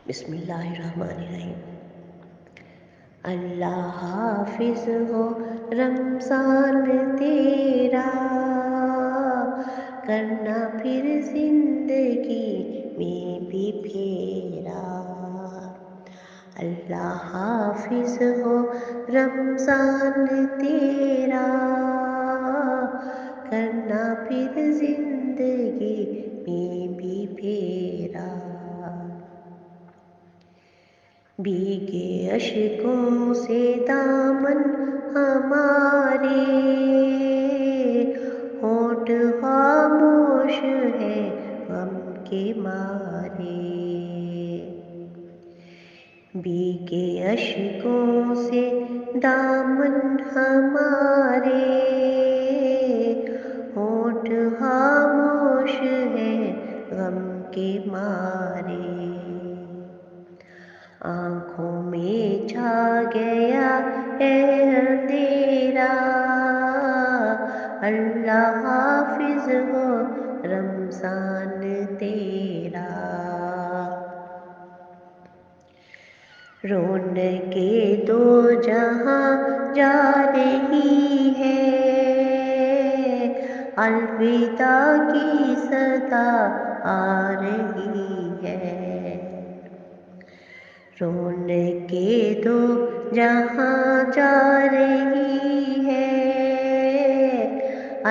بسم اللہ الرحمن الرحیم۔ اللہ حافظ ہو رمضان تیرا، کرنا پھر زندگی میں بھی پھیرا۔ اللہ حافظ ہو رمضان تیرا، کرنا پھر زندگی میں بھی پھیرا۔ بھیگے اشکوں سے دامن ہمارے، ہونٹ خاموش ہے غم کے مارے۔ بھیگے اشکوں سے دامن ہمارے، ہونٹ خاموش ہے غم کے مارے۔ آنکھوں میں چھا گیا ہے اندھیرا، اللہ حافظ ہو رمضان تیرا۔ رونقیں دو جہاں جا رہی ہے، الوداع کی صدا آ رہی ہے۔ رونقیں دو جہاں جا رہی ہے،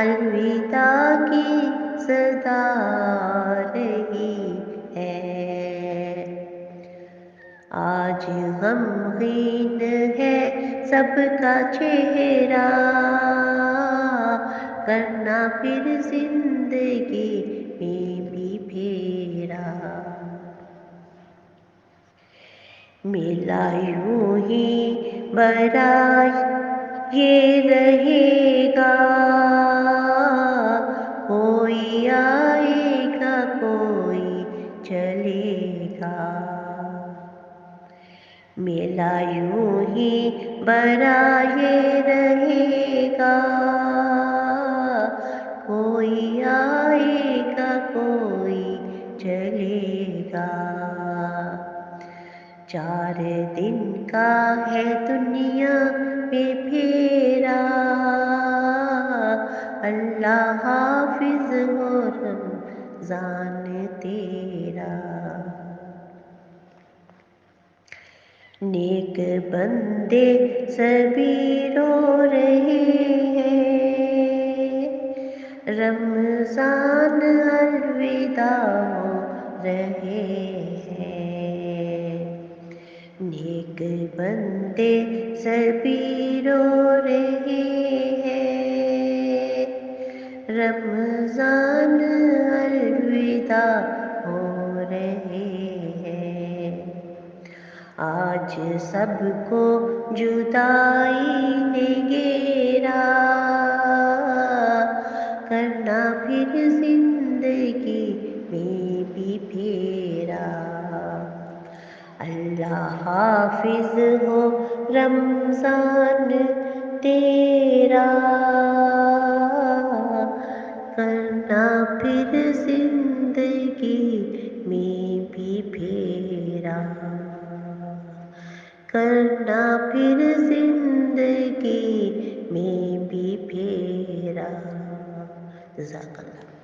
الوداع کی صدا آ رہی ہے۔ آج غمگین ہے سب کا چہرہ، کرنا پھر زندگی میں بھی پھیرا۔ میلہ یوں ہی برائے یہ رہے گا، کوئی آئے گا کوئی چلے گا۔ میلہ یوں ہی برائے رہے گا، کوئی آئے گا کوئی چلے گا۔ 4 دن کا ہے دنیا میں پھیرا، اللہ حافظ ہو رمضان تیرا۔ نیک بندے سبھی رو رہے ہیں، رمضان الوداع ہو رہے ہیں۔ نیک بندے سبھی رو رہے ہیں، رمضان الوداع ہو رہے ہیں۔ آج سب کو جدائی نے گھیرا، کرنا پھر زندگی میں بھی پھیرا۔ اللہ حافظ ہو رمضان تیرا، کرنا پھر زندگی میں بھی پھیرا۔ کرنا پھر زندگی میں بھی پھیرا۔ جزاک اللہ۔